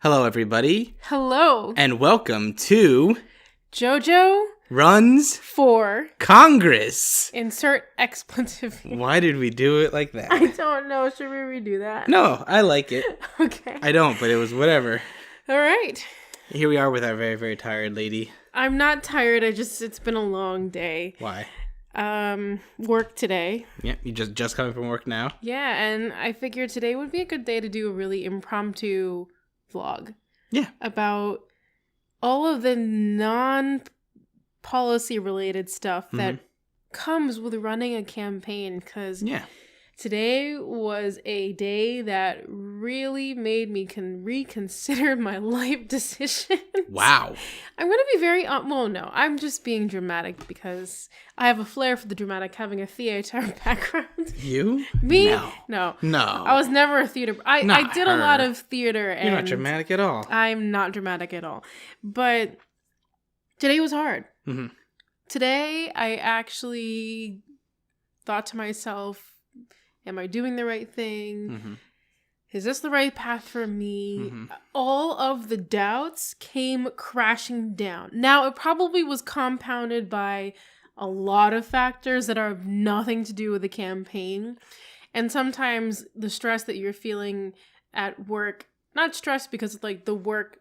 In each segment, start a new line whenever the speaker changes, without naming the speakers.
Hello, everybody.
Hello.
And welcome to
Jojo
Runs
for
Congress.
Insert expletive.
Why did we do it like that?
I don't know. Should we redo that?
No, I like it.
Okay.
I don't, but it was whatever.
All right.
Here we are with our very, very tired lady.
I'm not tired. It's been a long day.
Why?
Work today.
Yeah, you just coming from work now?
Yeah, and I figured today would be a good day to do a really impromptu vlog.
Yeah.
About all of the non-policy related stuff that comes with running a campaign, because today was a day that really made me reconsider my life decisions.
Wow. I'm
going to be very, I'm just being dramatic because I have a flair for the dramatic, having a theater background.
You?
Me?
No.
I was never a theater. I did a lot of theater. And
you're not dramatic at all.
I'm not dramatic at all. But today was hard. Mm-hmm. Today, I actually thought to myself, am I doing the right thing? Mm-hmm. Is this the right path for me? Mm-hmm. All of the doubts came crashing down. Now, it probably was compounded by a lot of factors that have nothing to do with the campaign. And sometimes the stress that you're feeling at work, not stress because of like the work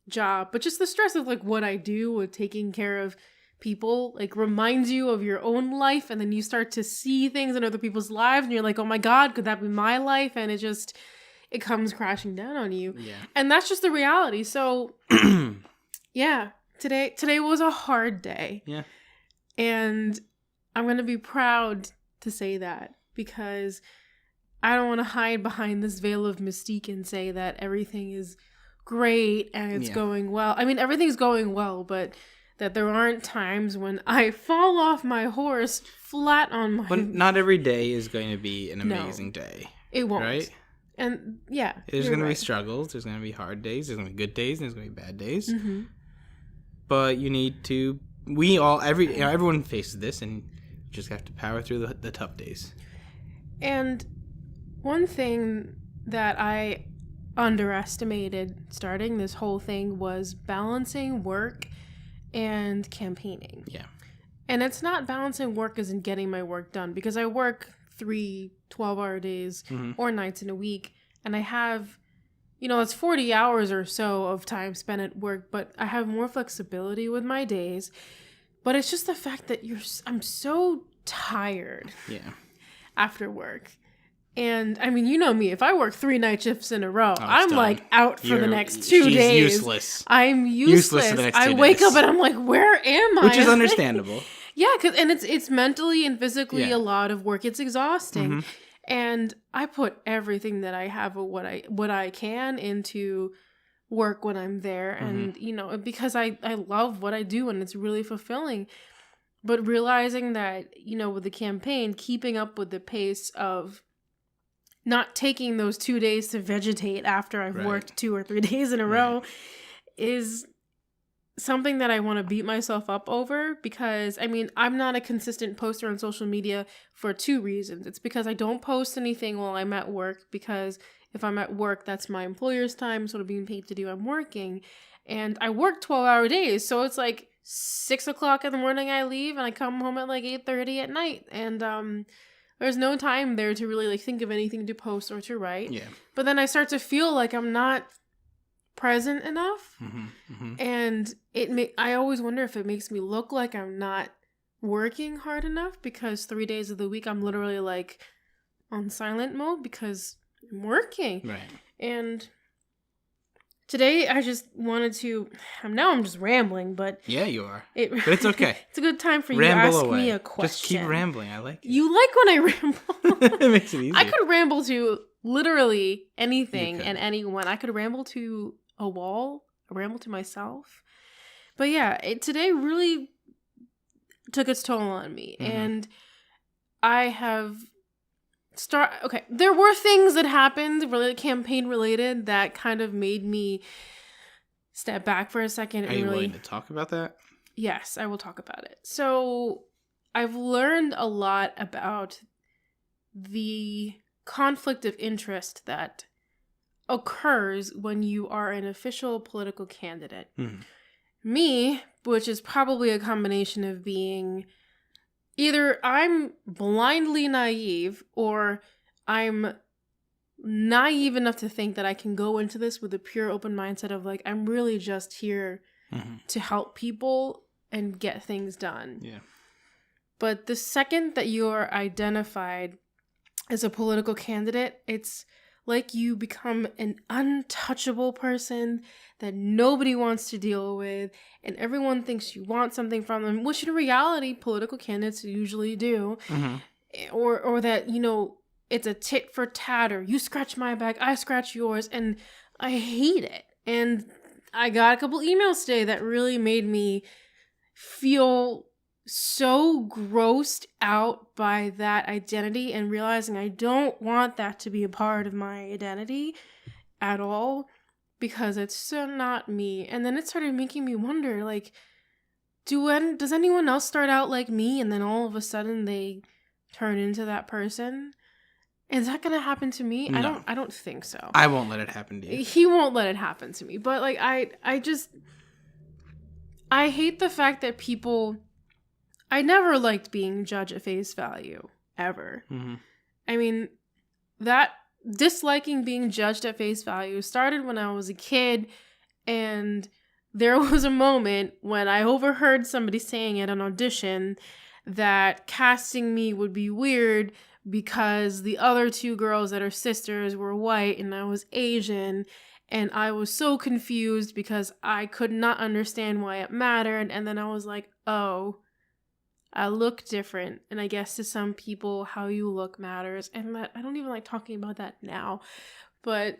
job, but just the stress of like what I do with taking care of people, like reminds you of your own life, and then you start to see things in other people's lives and you're like, oh my god, could that be my life? And it comes crashing down on you. Yeah. And that's just the reality. So yeah, today was a hard day. Yeah. And I'm gonna be proud to say that, because I don't want to hide behind this veil of mystique and say that everything is great and it's going well. I mean, everything's going well, but that there aren't times when I fall off my horse flat on my...
But not every day is going to be an amazing day.
It won't.
Right?
And yeah,
there's going to be struggles. There's going to be hard days. There's going to be good days. And there's going to be bad days. Mm-hmm. But you need to... everyone faces this, and you just have to power through the tough days.
And one thing that I underestimated starting this whole thing was balancing work and campaigning. Yeah. And it's not balancing work as in getting my work done, because I work 3 12-hour days or nights in a week, and I have, it's 40 hours or so of time spent at work, but I have more flexibility with my days. But it's just the fact that I'm so tired after work. And I mean, you know me, if I work 3 night shifts in a row, I'm done. Like out for the next 2 days.
Useless.
I'm useless.
For the next 2
I wake up and I'm like, where am I?
Which is understandable.
Yeah, and it's mentally and physically a lot of work. It's exhausting. Mm-hmm. And I put everything that I have of what I can into work when I'm there. Mm-hmm. And, because I love what I do and it's really fulfilling. But realizing that, with the campaign, keeping up with the pace of not taking those 2 days to vegetate after I've worked 2 or 3 days in a row is something that I want to beat myself up over, because, I mean, I'm not a consistent poster on social media for 2 reasons. It's because I don't post anything while I'm at work, because if I'm at work, that's my employer's time, sort of being paid to do. I'm working, and I work 12-hour days, so it's like 6 o'clock in the morning I leave, and I come home at like 8:30 at night, and there's no time there to really like think of anything to post or to write. Yeah. But then I start to feel like I'm not present enough. Mm-hmm, mm-hmm. And I always wonder if it makes me look like I'm not working hard enough, because 3 days of the week I'm literally like on silent mode because I'm working. Right. And today I just wanted to, now I'm just rambling, but...
Yeah, you are. But it's okay.
It's a good time for you to ask me a question.
Just keep rambling. I like it.
You like when I ramble.
It makes it easy.
I could ramble to literally anything and anyone. I could ramble to a wall, ramble to myself. But yeah, today really took its toll on me. Mm-hmm. And I have... Okay, there were things that happened, really campaign related, that kind of made me step back for a second.
Are you willing to talk about that?
Yes, I will talk about it. So I've learned a lot about the conflict of interest that occurs when you are an official political candidate.
Mm.
Me, which is probably a combination of being either I'm blindly naive or I'm naive enough to think that I can go into this with a pure open mindset of like, I'm really just here to help people and get things done.
Yeah.
But the second that you're identified as a political candidate, it's like you become an untouchable person that nobody wants to deal with, and everyone thinks you want something from them, which in reality, political candidates usually do. Or that, you know, it's a tit for tat, or you scratch my back, I scratch yours, and I hate it. And I got a couple emails today that really made me feel so grossed out by that identity and realizing I don't want that to be a part of my identity at all, because it's so not me. And then it started making me wonder, like, does anyone else start out like me and then all of a sudden they turn into that person? Is that gonna happen to me?
No.
I don't think so.
I won't let it happen to you.
He won't let it happen to me. But like I hate the fact that people, I never liked being judged at face value, ever. I mean, that disliking being judged at face value started when I was a kid, and there was a moment when I overheard somebody saying at an audition that casting me would be weird because the other two girls that are sisters were white and I was Asian, and I was so confused because I could not understand why it mattered. And then I was like, oh, I look different, and I guess to some people how you look matters. And that, I don't even like talking about that now, but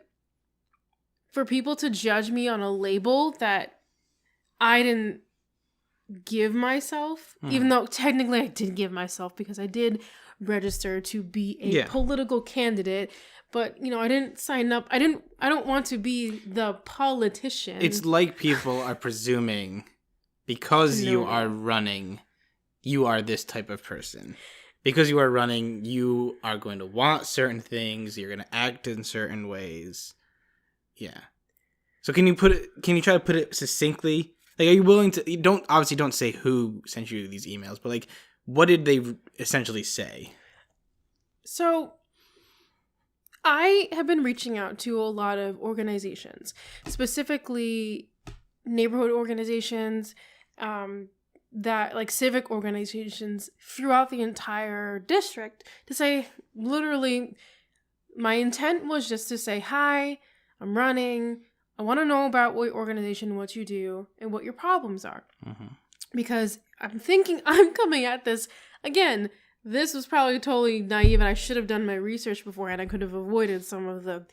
for people to judge me on a label that I didn't give myself, even though technically I did give myself because I did register to be a political candidate, but you know, I didn't sign up. I don't want to be the politician.
It's like people are presuming because you are running, you are this type of person. Because you are running, you are going to want certain things, you're going to act in certain ways. Yeah. So can you try to put it succinctly? Like, are you willing to, obviously don't say who sent you these emails, but like, what did they essentially say?
So I have been reaching out to a lot of organizations, specifically neighborhood organizations, that like civic organizations throughout the entire district, to say, literally, my intent was just to say, hi, I'm running. I want to know about what your organization, what you do, and what your problems are. Because I'm thinking I'm coming at this, again, this was probably totally naive and I should have done my research beforehand. I could have avoided some of the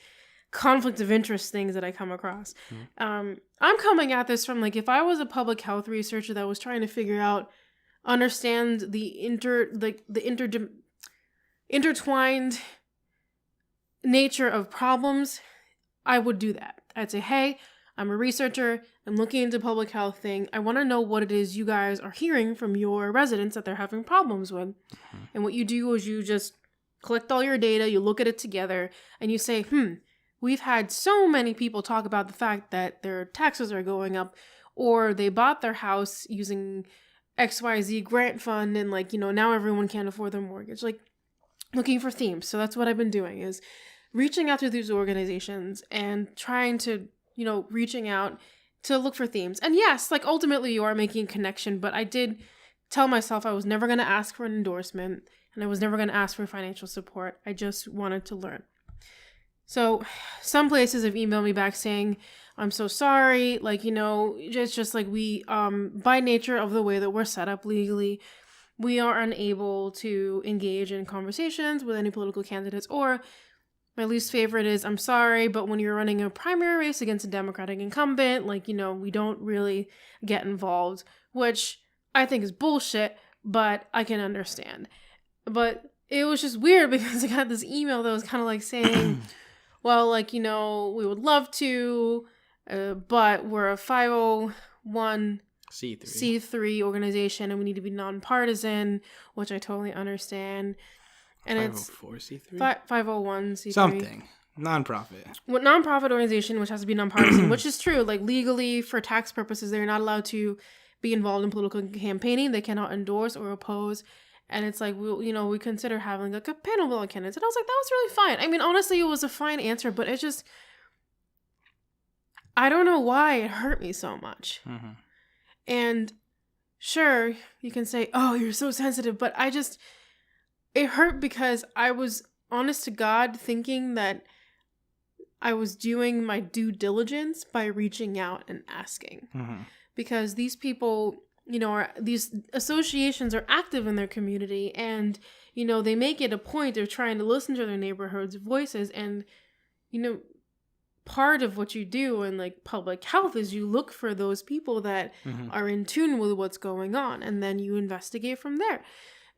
conflict of interest things that I come across. I'm coming at this from, like, if I was a public health researcher that was trying to understand the intertwined nature of problems, I would do that. I'd say, hey, I'm a researcher. I'm looking into public health thing. I want to know what it is you guys are hearing from your residents that they're having problems with. And what you do is you just collect all your data, you look at it together, and you say, we've had so many people talk about the fact that their taxes are going up, or they bought their house using XYZ grant fund, and like, you know, now everyone can't afford their mortgage. Like, looking for themes. So that's what I've been doing, is reaching out to these organizations and trying to, you know, reaching out to look for themes. And yes, like, ultimately you are making a connection, but I did tell myself I was never going to ask for an endorsement, and I was never going to ask for financial support. I just wanted to learn. So some places have emailed me back saying, I'm so sorry. Like, you know, it's just like we, by nature of the way that we're set up legally, we are unable to engage in conversations with any political candidates. Or my least favorite is, I'm sorry, but when you're running a primary race against a Democratic incumbent, like, you know, we don't really get involved, which I think is bullshit, but I can understand. But it was just weird because I got this email that was kind of like saying, well, like, you know, we would love to, but we're a 501c3 organization and we need to be nonpartisan, which I totally understand. And
504c3?
501c3.
Something.
Nonprofit organization, which has to be nonpartisan, which is true. Like legally, for tax purposes, they're not allowed to be involved in political campaigning. They cannot endorse or oppose. And it's like, we consider having like a panel bill of candidates. And I was like, that was really fine. I mean, honestly, it was a fine answer, but it just, I don't know why it hurt me so much. Mm-hmm. And sure, you can say, oh, you're so sensitive, but it hurt because I was honest to God thinking that I was doing my due diligence by reaching out and asking. Mm-hmm. Because these people, these associations are active in their community and, they make it a point. They're trying to listen to their neighborhood's voices. And, part of what you do in like public health is you look for those people that mm-hmm. are in tune with what's going on. And then you investigate from there.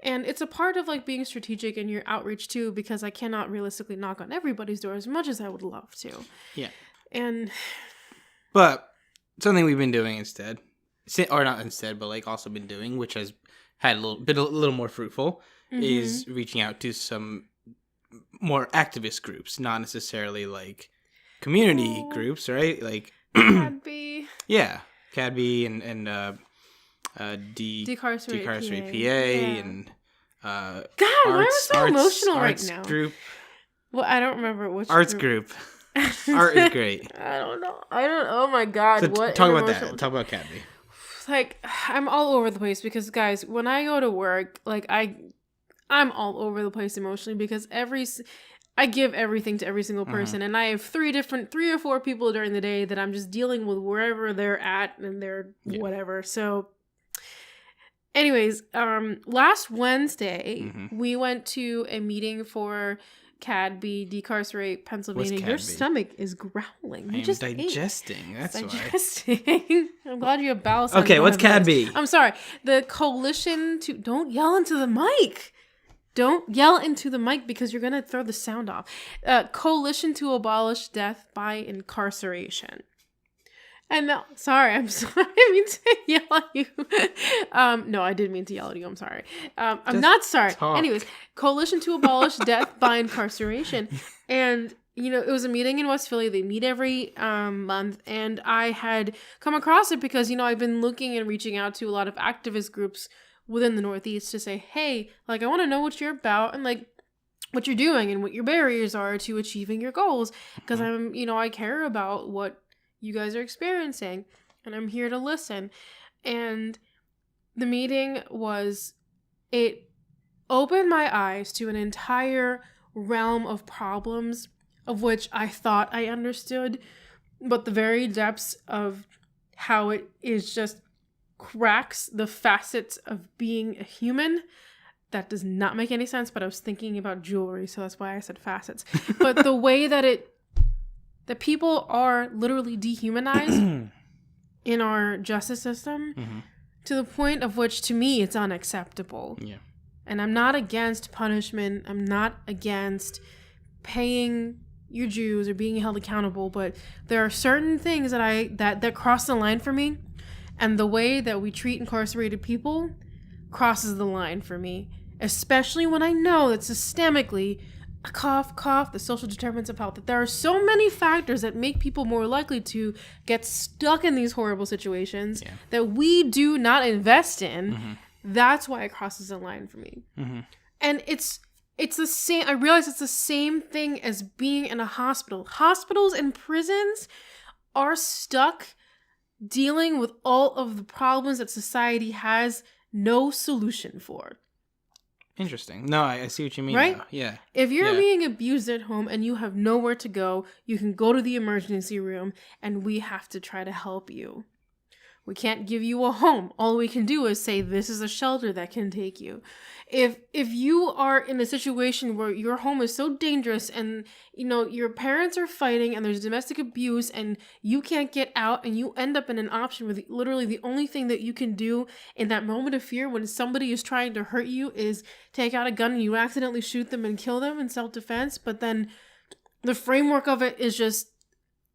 And it's a part of like being strategic in your outreach too, because I cannot realistically knock on everybody's door as much as I would love to.
Yeah.
But
something we've been doing instead, or not instead, but like also been doing, which has had a little more fruitful, mm-hmm. is reaching out to some more activist groups, not necessarily like community groups, right? Like
CADB.
Yeah, CADB and
Decarceration
PA yeah. And
God, why am I so emotional right now?
Group.
Well, I don't remember which
arts group. Art is great.
I don't know. Oh my God.
So talk about that. Talk about CADB.
Like, I'm all over the place because, guys, when I go to work, like, I'm all over the place emotionally because I give everything to every single person, and I have 3 or 4 people during the day that I'm just dealing with wherever they're at and they're whatever. So, anyways, last Wednesday, mm-hmm. we went to a meeting for CADB, Decarcerate Pennsylvania. Your stomach is growling.
I am digesting. That's
why. I'm glad you have bowel sounds.
Okay, what's CADB?
I'm sorry. The coalition to... Don't yell into the mic. Don't yell into the mic because you're going to throw the sound off. Coalition to Abolish Death by Incarceration. And no, sorry, I'm sorry. I mean to yell at you. No, I didn't mean to yell at you. I'm sorry. I'm not sorry.
Talk.
Anyways, Coalition to Abolish Death by Incarceration. And, it was a meeting in West Philly. They meet every month. And I had come across it because, I've been looking and reaching out to a lot of activist groups within the Northeast to say, hey, like, I want to know what you're about and, like, what you're doing and what your barriers are to achieving your goals. Because I care about what you guys are experiencing, and I'm here to listen. And the meeting it opened my eyes to an entire realm of problems of which I thought I understood, but the very depths of how it is just cracks the facets of being a human. That does not make any sense, but I was thinking about jewelry, so that's why I said facets. But the way that people are literally dehumanized in our justice system mm-hmm. to the point of which, to me, it's unacceptable. Yeah. And I'm not against punishment. I'm not against paying your dues or being held accountable, but there are certain things that cross the line for me, and the way that we treat incarcerated people crosses the line for me, especially when I know that systemically, cough, the social determinants of health, that there are so many factors that make people more likely to get stuck in these horrible situations that we do not invest in. Mm-hmm. That's why it crosses the line for me. Mm-hmm. And it's the same. I realize it's the same thing as being in a hospital. Hospitals and prisons are stuck dealing with all of the problems that society has no solution for.
Interesting. No, I see what you mean.
Right?
Now. Yeah.
If you're being abused at home and you have nowhere to go, you can go to the emergency room and we have to try to help you. We can't give you a home. All we can do is say, this is a shelter that can take you. If you are in a situation where your home is so dangerous and, your parents are fighting and there's domestic abuse and you can't get out and you end up in an option where literally the only thing that you can do in that moment of fear when somebody is trying to hurt you is take out a gun and you accidentally shoot them and kill them in self-defense, but then the framework of it is just,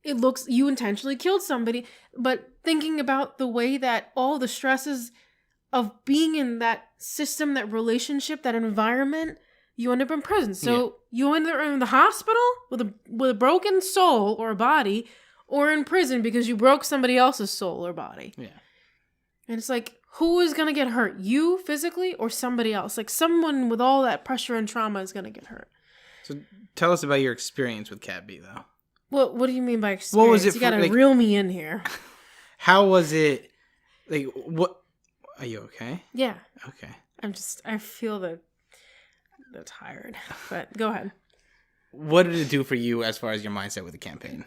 it looks, you intentionally killed somebody, but thinking about the way that all the stresses of being in that system, that relationship, that environment you end up in prison. So you end up in the hospital with a broken soul or a body, or in prison because you broke somebody else's soul or body.
Yeah.
And it's like, who is going to get hurt? You physically or somebody else? Like, someone with all that pressure and trauma is going to get hurt.
So tell us about your experience with Cat B, though.
Well, what do you mean by experience?
What was it?
You got to reel me in here.
How was it? Like, what? Are you okay?
Yeah.
Okay.
I feel that they're tired. But go ahead.
What did it do for you as far as your mindset with the campaign?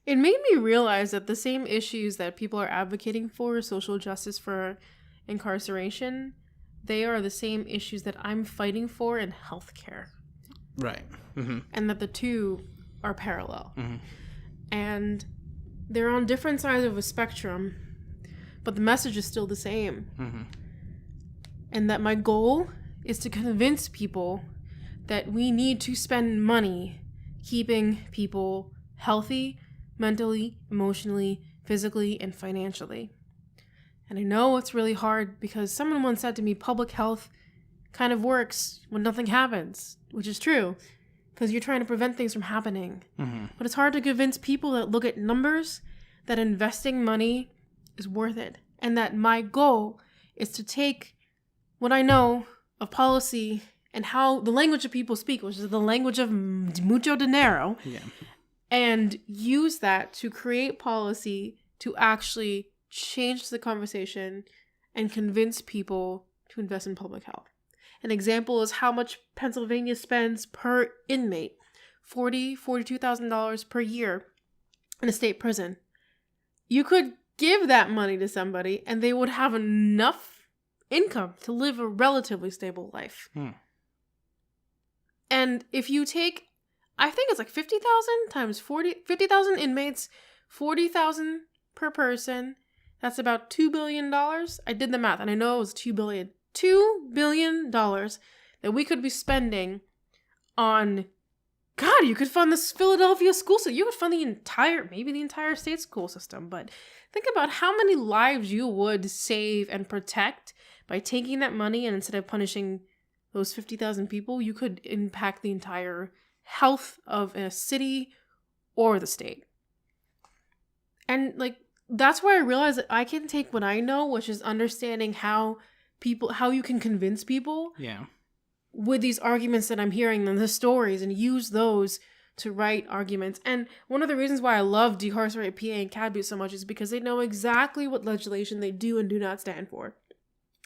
It made me realize that the same issues that people are advocating for, social justice for incarceration, they are the same issues that I'm fighting for in healthcare.
Right. Mm-hmm.
And that the two are parallel. Mm-hmm. And they're on different sides of a spectrum, but the message is still the same. Mm-hmm. And that my goal is to convince people that we need to spend money keeping people healthy, mentally, emotionally, physically, and financially. And I know it's really hard because someone once said to me, public health kind of works when nothing happens, which is true, because you're trying to prevent things from happening. Mm-hmm. But it's hard to convince people that look at numbers that investing money is worth it. And that my goal is to take what I know of policy and how the language of people speak, which is the language of mucho dinero, and use that to create policy to actually change the conversation and convince people to invest in public health. An example is how much Pennsylvania spends per inmate, $42,000 per year in a state prison. You could give that money to somebody and they would have enough income to live a relatively stable life. And if you take, I think it's like 50,000 times 50,000 inmates, 40,000 per person. That's about $2 billion. I did the math and I know it was $2 billion. $2 billion that we could be spending on, God, you could fund this Philadelphia school system. You could fund maybe the entire state school system. But think about how many lives you would save and protect by taking that money, and instead of punishing those 50,000 people, you could impact the entire health of a city or the state. And like, that's where I realized that I can take what I know, which is understanding how you can convince people with these arguments that I'm hearing and the stories, and use those to write arguments. And one of the reasons why I love Decarcerate PA and Cat B so much is because they know exactly what legislation they do and do not stand for.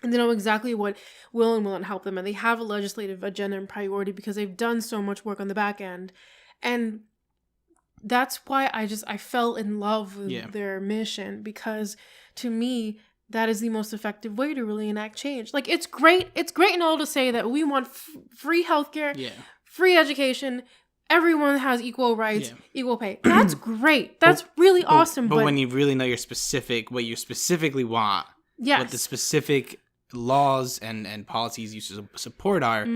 And they know exactly what will and will not help them. And they have a legislative agenda and priority because they've done so much work on the back end. And that's why I fell in love with their mission, because to me, that is the most effective way to really enact change. Like, it's great and all to say that we want free healthcare, free education, everyone has equal rights, equal pay. That's great. That's really awesome.
But when you really know what you specifically want, what the specific laws and policies you support are,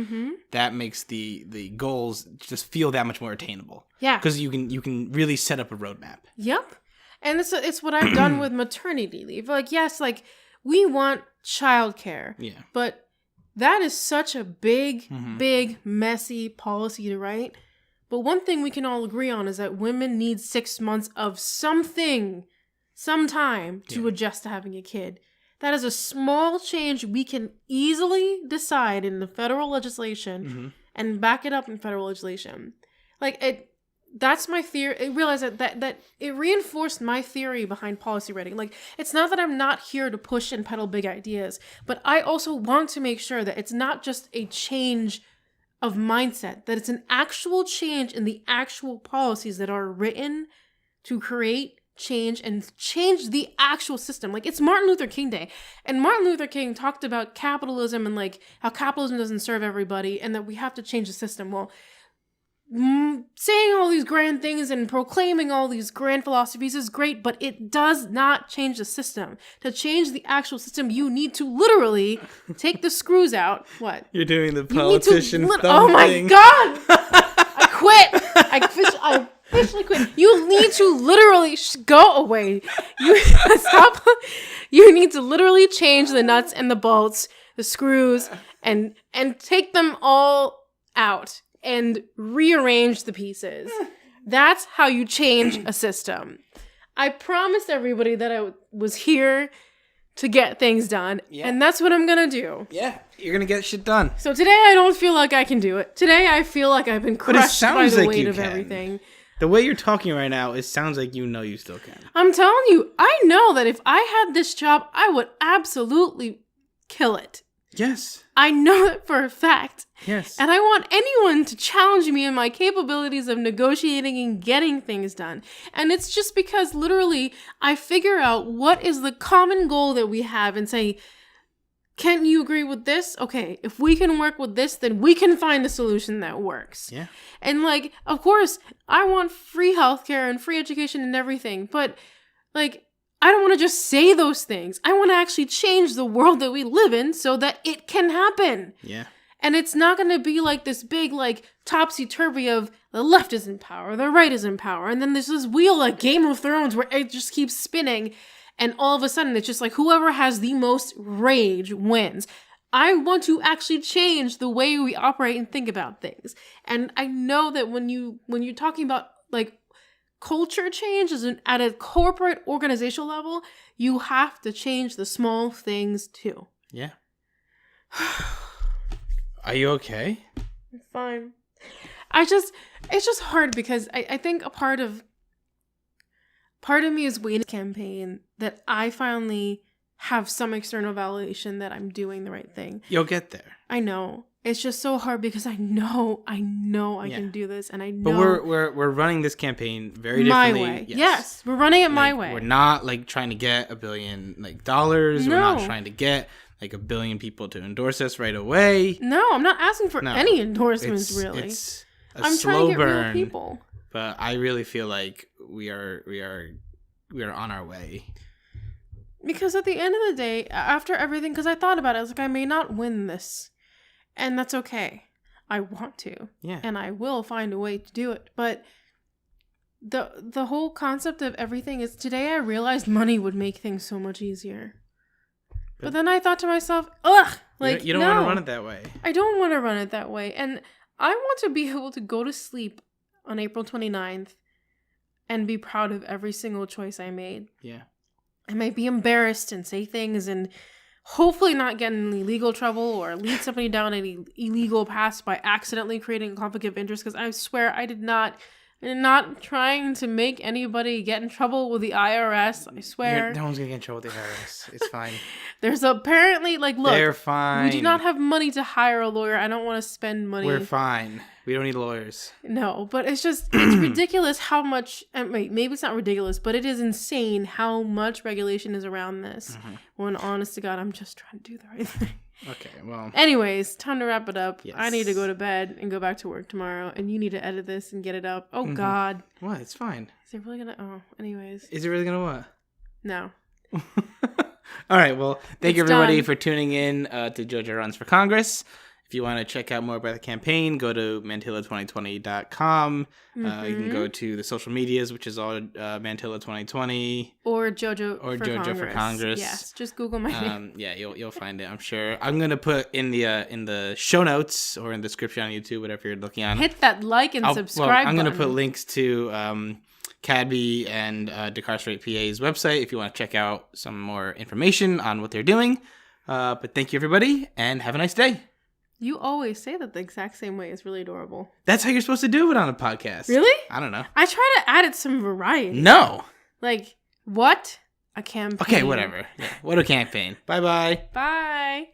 that makes the goals just feel that much more attainable. Yeah. Because you can really set up a roadmap. Yep.
And it's what I've done with maternity leave. Like, yes, like, we want childcare. Yeah. But that is such a big, messy policy to write. But one thing we can all agree on is that women need 6 months of sometime to adjust to having a kid. That is a small change we can easily decide in the federal legislation and back it up in federal legislation. Like, that's my theory. I realized that it reinforced my theory behind policy writing. Like, it's not that I'm not here to push and peddle big ideas, but I also want to make sure that it's not just a change of mindset, that it's an actual change in the actual policies that are written to create change and change the actual system. Like, it's Martin Luther King Day, and Martin Luther King talked about capitalism and like how capitalism doesn't serve everybody and that we have to change the system. Well, saying all these grand things and proclaiming all these grand philosophies is great, but it does not change the system. To change the actual system, you need to literally take the screws out. What?
You're doing the politician thumb
oh my
thing.
God! I quit. I officially quit. You need to literally go away. Stop. You need to literally change the nuts and the bolts, the screws, and take them all out and rearrange the pieces. That's how you change a system. I promised everybody that I was here to get things done, and that's what I'm gonna do.
Yeah, you're gonna get shit done.
So today I don't feel like I can do it. Today I feel like I've been crushed by the weight of everything.
The way you're talking right now, it sounds like you know you still can.
I'm telling you, I know that if I had this job, I would absolutely kill it.
Yes.
I know it for a fact.
Yes.
And I want anyone to challenge me in my capabilities of negotiating and getting things done. And it's just because literally I figure out what is the common goal that we have and say, can you agree with this? Okay, if we can work with this, then we can find a solution that works.
Yeah.
And like, of course, I want free healthcare and free education and everything, but like, I don't want to just say those things. I want to actually change the world that we live in so that it can happen.
Yeah.
And it's not going to be like this big, like, topsy-turvy of the left is in power, the right is in power. And then there's this wheel like Game of Thrones where it just keeps spinning. And all of a sudden, it's just like whoever has the most rage wins. I want to actually change the way we operate and think about things. And I know that when you're talking about, like, culture change is at a corporate organizational level, you have to change the small things too.
Yeah. Are you okay?
I'm fine. It's just hard because I think a part of me is waiting campaign that I finally have some external validation that I'm doing the right thing.
You'll get there.
I know. It's just so hard because I know I can do this, and I know.
But we're running this campaign very differently.
My way. Yes, we're running it my way.
We're not like trying to get $1 billion dollars.
No.
We're not trying to get like 1 billion people to endorse us right away.
No, I'm not asking for any endorsements. Really,
it's
I'm trying to get real people.
But I really feel like we are on our way.
Because at the end of the day, after everything, because I thought about it, I was like, I may not win this. And that's okay. I want to.
Yeah. And
I will find a way to do it. But the whole concept of everything is today I realized money would make things so much easier. But then I thought to myself, ugh, like,
you don't want to run it that way.
I don't want to run it that way. And I want to be able to go to sleep on April 29th and be proud of every single choice I made.
Yeah.
I might be embarrassed and say things and hopefully not get in illegal trouble or lead somebody down an illegal path by accidentally creating a conflict of interest, because I swear I'm not trying to make anybody get in trouble with the IRS. I swear.
No one's going to get in trouble with the IRS. It's fine.
There's apparently, like, look.
They're fine.
We do not have money to hire a lawyer. I don't want to spend money.
We're fine. We don't need lawyers.
No, but it's ridiculous how much, maybe it's not ridiculous, but it is insane how much regulation is around this. Mm-hmm. When honest to God, I'm just trying to do the right thing.
Okay, well.
Anyways, time to wrap it up.
Yes.
I need to go to bed and go back to work tomorrow, and you need to edit this and get it up. Oh, God.
What? It's fine.
Is it really gonna? Oh, anyways.
Is it really gonna what?
No.
All right, well, thank you everybody for tuning in to Jojo Runs for Congress. If you want to check out more about the campaign, go to mantilla2020.com. You can go to the social medias, which is all Mantilla2020.
Or Jojo
for Congress.
Yes, just Google my name.
Yeah, you'll find it, I'm sure. I'm going to put in the show notes or in the description on YouTube, whatever you're looking on.
Hit that like and subscribe
I'm going to put links to CADB and Decarceration PA's website if you want to check out some more information on what they're doing. But thank you, everybody, and have a nice day.
You always say that the exact same way. It's really adorable.
That's how you're supposed to do it on a podcast.
Really?
I don't know.
I try to add some variety.
No.
Like, what? A campaign.
Okay, whatever. Yeah. What a campaign. Bye-bye.
Bye.